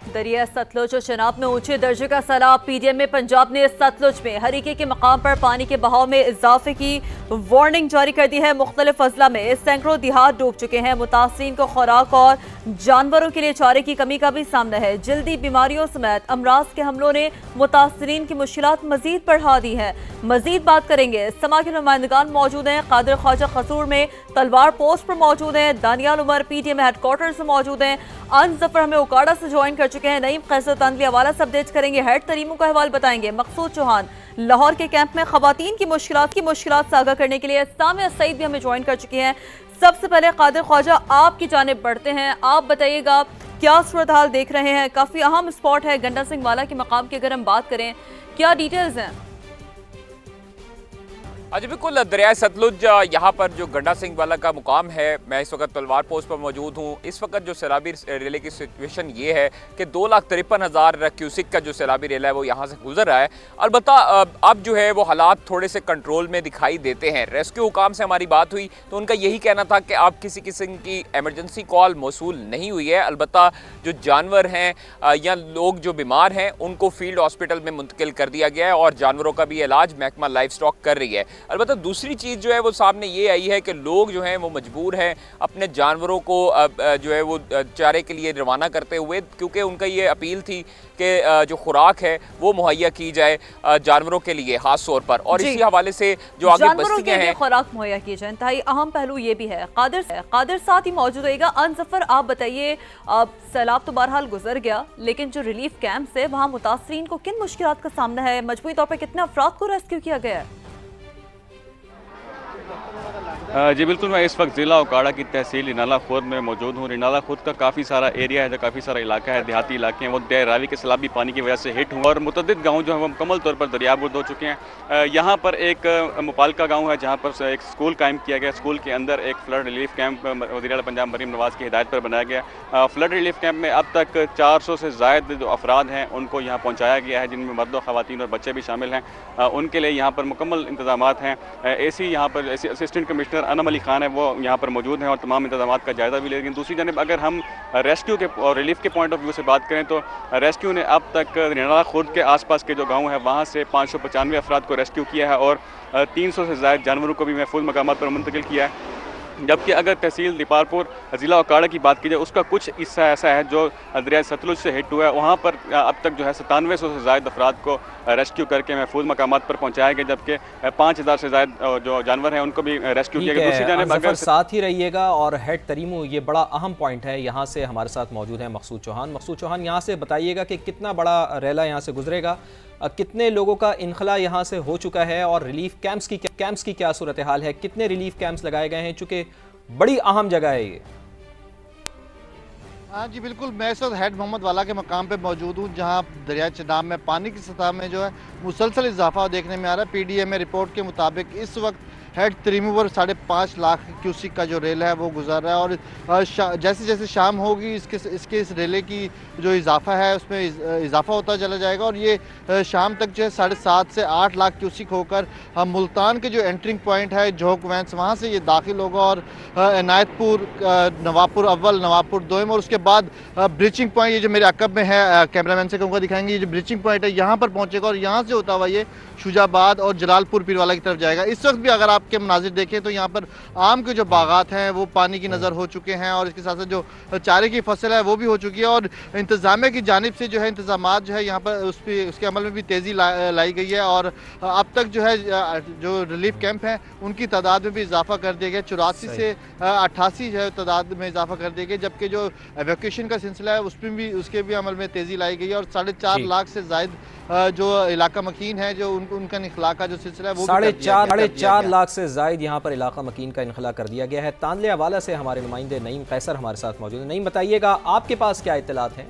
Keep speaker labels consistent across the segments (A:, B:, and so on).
A: दरिया सतलुज और चनाब में ऊंचे दर्जे का सैलाब। पीडीएम में पंजाब ने सतलुज में हरीके के मकाम पर पानी के बहाव में इजाफे की वार्निंग जारी कर दी है। मुख्तलिफ अजला में सैकड़ों देहात डूब चुके हैं। मुतासरीन को खुराक और जानवरों के लिए चारे की कमी का भी सामना है। जल्दी बीमारियों समेत अमराज के हमलों ने मुतासरीन की मुश्किलात मजीद बढ़ा दी है। मजीद बात करेंगे। समा के नुमाइंदगान मौजूद हैं। कादिर ख्वाजा कसूर में तलवार पोस्ट पर मौजूद हैं। दानियाल उमर पीटीएम हेडक्वार्टर से मौजूद हैं। अन जफर हमें उकाड़ा से ज्वाइन कर चुके हैं। नईम कैसर तानवी हवाला से अपडेट करेंगे। हेड तरीमों का अहवाल बताएंगे। मकसूद चौहान लाहौर के कैंप में खवातीन की मुश्किलात से आगाह करने के लिए सामिया सईद भी हमें ज्वाइन कर चुकी हैं। सबसे पहले कादिर ख्वाजा आपकी जानिब बढ़ते हैं। आप बताइएगा क्या सूरत हाल देख रहे हैं। काफी अहम स्पॉट है गंडा सिंह वाला के मकाम की अगर हम बात करें, क्या डिटेल्स हैं?
B: जी बिल्कुल, दरिया सतलुज यहाँ पर जो गंडा सिंह वाला का मुकाम है, मैं इस वक्त तलवार पोस्ट पर मौजूद हूँ। इस वक्त जो सैलाबी रेले की सिचुएशन ये है कि 2,53,000 क्यूसिक का जो सैलाबी रेला है वो यहाँ से गुजर रहा है। अलबत्ता अब जो है वो हालात थोड़े से कंट्रोल में दिखाई देते हैं। रेस्क्यू हुकाम से हमारी बात हुई तो उनका यही कहना था कि अब किसी किस्म की एमरजेंसी कॉल मौसूल नहीं हुई है। अलबत्ता जो जानवर हैं या लोग जो बीमार हैं उनको फील्ड हॉस्पिटल में मुंतकिल कर दिया गया है और जानवरों का भी इलाज महकमा लाइफ स्टॉक कर रही है। अलबत्ता दूसरी चीज़ जो है वो सामने ये आई है कि लोग जो हैं वो मजबूर हैं अपने जानवरों को जो है वो चारे के लिए रवाना करते हुए, क्योंकि उनका ये अपील थी कि जो खुराक है वो मुहैया की जाए जानवरों के लिए खास तौर पर। और इसी हवाले से जो आगे बस्तियां हैं खुराक
A: मुहैया की जाए, इंतहाई अहम पहलू ये भी है। कादिर साथ ही मौजूद रहेगा। अनजफर आप बताइए, सैलाब तो बहरहाल गुजर गया, लेकिन जो रिलीफ कैंप है वहाँ मुतासरीन को किन मुश्किलात का सामना है? मजबूरी तौर पर कितने अफराद को रेस्क्यू किया गया है?
C: जी बिल्कुल, मैं इस वक्त ज़िला उकाड़ा की तहसील रिनाला खुर्द में मौजूद हूँ। रिनाला खुर्द का काफ़ी सारा एरिया है, जो काफ़ी सारा इलाका है, देहाती इलाके हैं, वो रावी के सैलाबी पानी की वजह से हिट हुए और मुतअद्दिद गाँव जो है वो मुकम्मल तौर पर दरियाबुर्द हो चुके हैं। यहाँ पर एक मुपालका गाँव है जहाँ पर एक स्कूल कायम किया गया। स्कूल के अंदर एक फ्लड रिलीफ कैंप वज़ीर-ए-आला पंजाब मरीम नवाज़ की हिदायत पर बनाया गया। फ्लड रिलीफ कैंप में अब तक 400 से ज़ायद जो अफराद हैं उनको यहाँ पहुँचाया गया है, जिनमें मर्द, ख़वातीन और बच्चे भी शामिल हैं। उनके लिए यहाँ पर मुकम्मल इंतज़ामात हैं। AC यहाँ पर असिस्टेंट कमिश्नर अनम अली खान है, वो यहाँ पर मौजूद हैं और तमाम इंतजामात का जायज़ा भी ले। लेकिन दूसरी जानिब अगर हम रेस्क्यू के और रिलीफ के पॉइंट ऑफ व्यू से बात करें तो रेस्क्यू ने अब तक रिनाला खुर्द के आसपास के जो गांव है वहाँ से 595 अफराद को रेस्क्यू किया है और 300 से ज़ायद जानवरों को भी महफूज मकामात पर मुंतकिल किया है। जबकि अगर तहसील दीपारपुर ज़िला उकाड़ा की बात की जाए, उसका कुछ हिस्सा ऐसा है जो दरिया सतलुज से हिट हुआ है। वहाँ पर अब तक जो है 9700 से ज़ायद अफराद को रेस्क्यू करके महफूज मकामात पर पहुँचाया गया, जबकि 5000 से ज़ायद जो जानवर हैं उनको भी रेस्क्यू किया गया। दूसरी जानिब अगर
D: साथ ही रहिएगा। और हेड तरीमू, ये बड़ा अहम पॉइंट है, यहाँ से हमारे साथ मौजूद है मकसूद चौहान। मकसूद चौहान, यहाँ से बताइएगा कि कितना बड़ा रेला यहाँ से गुजरेगा, कितने लोगों का इनखला यहाँ से हो चुका है और रिलीफ कैंप्स की क्या सूरत हाल है? कितने रिलीफ कैंप्स लगाए गए हैं, चूँकि बड़ी अहम जगह है ये?
E: हाँ जी बिल्कुल, मैं इस वक्त हेड मोहम्मद वाला के मकाम पे मौजूद हूँ, जहाँ दरिया चनाब में पानी की सतह में जो है मुसलसल इजाफा देखने में आ रहा है। PDM रिपोर्ट के मुताबिक इस वक्त हेड तरीमू पर 5.5 लाख क्यूसिक का जो रेल है वो गुजर रहा है और जैसे जैसे शाम होगी इस रेले की जो इजाफा है उसमें इजाफा होता चला जाएगा और ये शाम तक जो है 7.5 से 8 लाख क्यूसिक होकर मुल्तान के जो एंट्रिंग पॉइंट है जोक वैंस, वहाँ से ये दाखिल होगा और इनायतपुर, नवापुर अव्वल, नवापुर दोयम और उसके बाद ब्रीचिंग पॉइंट, ये जो मेरे अकब में है, कैमरामैन से कहूँगा दिखाएंगे, ये जो ब्रीचिंग पॉइंट है यहाँ पर पहुँचेगा और यहाँ से होता हुआ ये शुजाबाद और जलालपुर पीरवाला की तरफ जाएगा। इस वक्त भी अगर आपके मनाजिर देखें तो यहाँ पर आम के जो बागात हैं वो पानी की नज़र हो चुके हैं और इसके साथ साथ जो चारे की फसल है वो भी हो चुकी है और इंतज़ामिया की जानिब से जो है इंतज़ामात जो है यहाँ पर उसके अमल में भी तेज़ी लाई गई है और अब तक जो है जो रिलीफ कैंप हैं उनकी तादाद में भी इजाफा कर दिया गया। 84 से 88 जो है तादाद में इजाफा कर दिया गया, जबकि जो एवैक्यूएशन का सिलसिला है उसके भी अमल में तेज़ी लाई गई है और 4.5 लाख से ज़ायद जो इलाका मकीन है जो उनका इनखला का जो सिलसिला है वो
D: 4.5 लाख से ज़ायद यहाँ पर इलाका मकीन का इनखला कर दिया गया है। तानले हवाला से हमारे नुमाइंदे नईम कैसर हमारे साथ मौजूद है। नईम, बताइएगा आपके पास क्या इत्तलात हैं?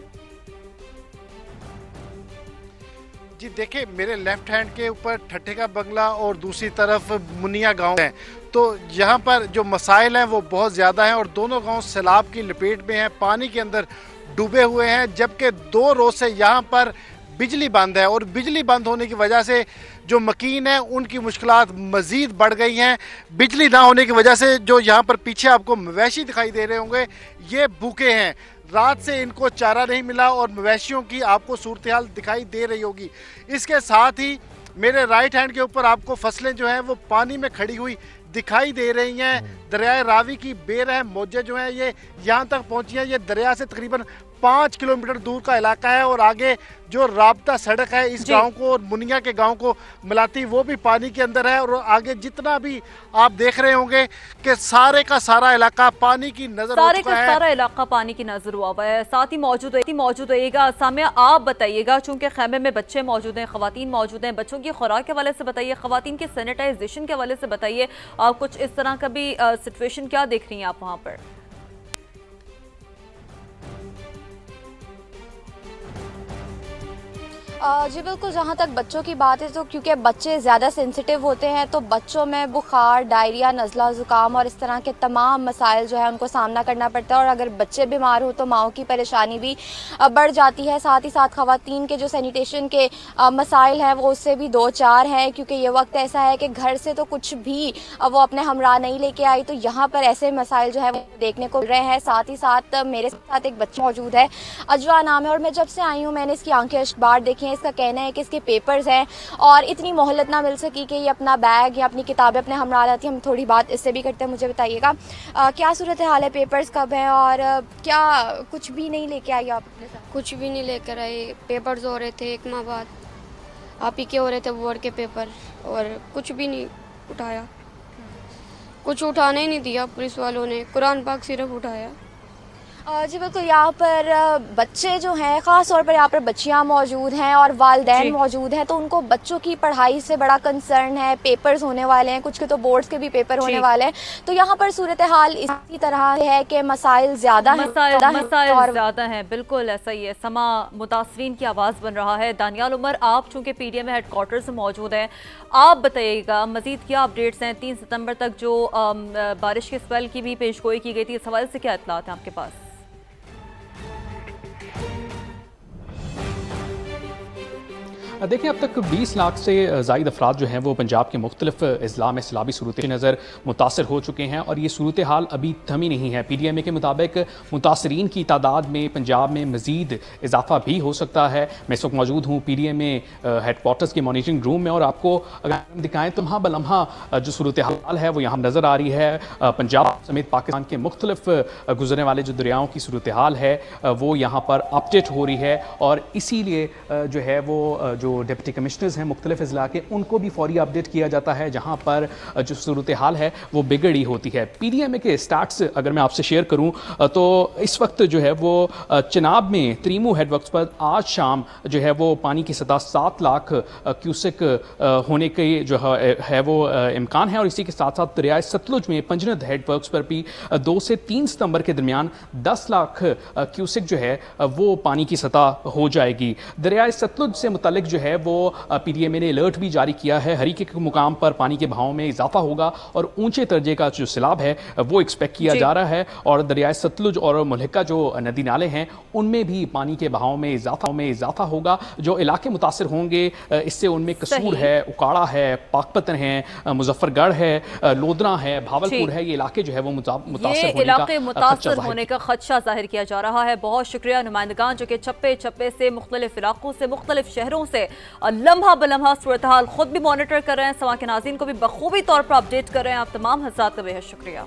F: जी देखिए, मेरे लेफ्ट हैंड के ऊपर ठट्ठे का बंगला और दूसरी तरफ मुनिया गांव है, तो यहाँ पर जो मसाइल हैं वो बहुत ज़्यादा हैं और दोनों गांव सैलाब की लपेट में हैं, पानी के अंदर डूबे हुए हैं। जबकि 2 रोज़ से यहाँ पर बिजली बंद है और बिजली बंद होने की वजह से जो मकीन है उनकी मुश्किलात मज़ीद बढ़ गई हैं। बिजली ना होने की वजह से जो यहाँ पर पीछे आपको मवेशी दिखाई दे रहे होंगे ये भूखे हैं। रात से इनको चारा नहीं मिला और मवेशियों की आपको सूरत हाल दिखाई दे रही होगी। इसके साथ ही मेरे राइट हैंड के ऊपर आपको फसलें जो हैं वो पानी में खड़ी हुई दिखाई दे रही हैं। दरियाए रावी की बेरहम मौजें जो हैं ये यहाँ तक पहुँची हैं। ये दरिया से तकरीबन 5 किलोमीटर दूर का इलाका है और आगे जो राब्ता सड़क है इस गांव को और मुनिया के गांव को मिलाती वो भी पानी के अंदर है। और आगे जितना भी आप देख रहे होंगे कि सारे का सारा इलाका पानी की नजर
A: सारा इलाका पानी की नजर हुआ हुआ है। साथ ही मौजूद होगा सामिया, आप बताइएगा, चूंकि खेमे में बच्चे मौजूद हैं, खवातीन मौजूद हैं, बच्चों की खुराक के हवाले से बताइए, खवातीन के सैनिटाइजेशन के हवाले से बताइए, कुछ इस तरह का भी सिचुएशन क्या देख रही हैं आप वहाँ पर?
G: जी बिल्कुल, जहाँ तक बच्चों की बात है तो क्योंकि बच्चे ज़्यादा सेंसिटिव होते हैं तो बच्चों में बुखार, डायरिया, नज़ला, ज़ुकाम और इस तरह के तमाम मसाइल जो है उनको सामना करना पड़ता है। और अगर बच्चे बीमार हो तो माओं की परेशानी भी बढ़ जाती है। साथ ही साथ ख़वातीन के जो सैनिटेशन के मसाइल हैं वो उससे भी 2-4 हैं, क्योंकि ये वक्त ऐसा है कि घर से तो कुछ भी वो अपने हमरा नहीं लेके आई, तो यहाँ पर ऐसे मसाइल जो है वो देखने को मिल रहे हैं। साथ ही साथ मेरे साथ एक बच्चा मौजूद है, अजवा नाम है, और मैं जब से आई हूँ मैंने इसकी आंखें अखबार देखी। इसका कहना है कि इसके पेपर्स हैं और इतनी मोहलत ना मिल सकी कि ये अपना बैग या अपनी किताबें अपने हमरा लाती है। हम थोड़ी बात इससे भी करते हैं। मुझे बताइएगा क्या सूरत हाल है, पेपर्स कब हैं और क्या कुछ भी नहीं लेके आई आप अपने साथ?
H: कुछ भी नहीं लेकर आए। पेपर्स हो रहे थे 1 माह बाद, आप ही के हो रहे थे बोर्ड के पेपर, और कुछ भी नहीं उठाया, कुछ उठाने ही नहीं दिया पुलिस वालों ने, कुरान पाक सिर्फ उठाया।
G: जी बिल्कुल, यहाँ पर बच्चे जो हैं, ख़ास तौर पर यहाँ पर बच्चियाँ मौजूद हैं और वालिदैन मौजूद हैं, तो उनको बच्चों की पढ़ाई से बड़ा कंसर्न है। पेपर्स होने वाले हैं, कुछ के तो बोर्ड्स के भी पेपर होने वाले हैं, तो यहाँ पर सूरत हाल इसी तरह है कि मसाइल ज़्यादा
A: हैं। बिल्कुल ऐसा ही है। समा मुतासरीन की आवाज़ बन रहा है। दानियाल उमर, आप चूँकि PDM हेडक्वार्टर से मौजूद हैं, आप बताइएगा मज़ीद क्या अपडेट्स हैं? 3 सितंबर तक जो बारिश के स्पेल की भी पेशगोई की गई थी, इस हवाले से क्या इत्तलात हैं आपके पास?
I: देखिए, अब तक 20 लाख से ज़ायद अफराद जो हैं वो पंजाब के मुख्तलिफ अजला में सैलाबी सूरत नज़र मुतासर हो चुके हैं और ये सूरत हाल अभी थमी नहीं है। PDMA के मुताबिक मुतासरीन की तादाद में पंजाब में मज़ीद इजाफा भी हो सकता है। मैं इस वक्त मौजूद हूँ PDMA हेडक्वार्टर्स के मॉनिटरिंग रूम में और आपको अगर हम दिखाएँ तो लम्हा बलम्हा जो सूरत हाल है वो यहाँ नज़र आ रही है। पंजाब समेत पाकिस्तान के मुख्तलिफ गुजरने वाले जो दरियाओं की सूरत हाल है वो यहाँ पर अपडेट हो रही है और इसीलिए जो है वो जो डिप्टी कमिश्नर्स हैं मुख्तलिफ अजला के, उनको भी फौरी अपडेट किया जाता है जहाँ पर जो सूरत हाल है वो बिगड़ी होती है। PDMA के स्टार्ट्स अगर मैं आपसे शेयर करूँ तो इस वक्त जो है वो चिनाब में त्रीमू हेडवर्क्स पर आज शाम जो है वो पानी की सतह 7 लाख क्यूसेक होने के जो है वो इम्कान है और इसी के साथ साथ दरियाए सतलुज में पंजनद हेडवर्क्स पर भी 2 से 3 सितंबर के दरमियान 10 लाख क्यूसेक जो है वो पानी की सतह हो जाएगी। दरियाए सतलुज से मुतल्लिक जो है वो PDMA ने अलर्ट भी जारी किया है। हरीके के मुकाम पर पानी के बहाव में इजाफा होगा और ऊंचे दर्जे का जो सैलाब है वो एक्सपेक्ट किया जा रहा है और दरियाए सतलुज और मुल्हिका जो नदी नाले हैं उनमें भी पानी के बहाव में इजाफा होगा। जो इलाके मुतासर होंगे इससे उनमें कसूर है, उकाड़ा है, पाकपतन है, मुजफ्फरगढ़ है, लोधरा है, भावलपुर है, ये इलाके जो है वो मुतासर
A: होने का खदशा जाहिर किया जा रहा है। बहुत शुक्रिया नुमाइंदगान जो कि चप्पे चप्पे से मुख्तलिफ इलाकों से मुख्तलिफ शहरों से लम्हा बलम्हा सूरत हाल खुद भी मॉनिटर कर रहे हैं, समा के नाज़रीन को भी बखूबी तौर पर अपडेट कर रहे हैं। आप तमाम हज़रात का बेहद शुक्रिया।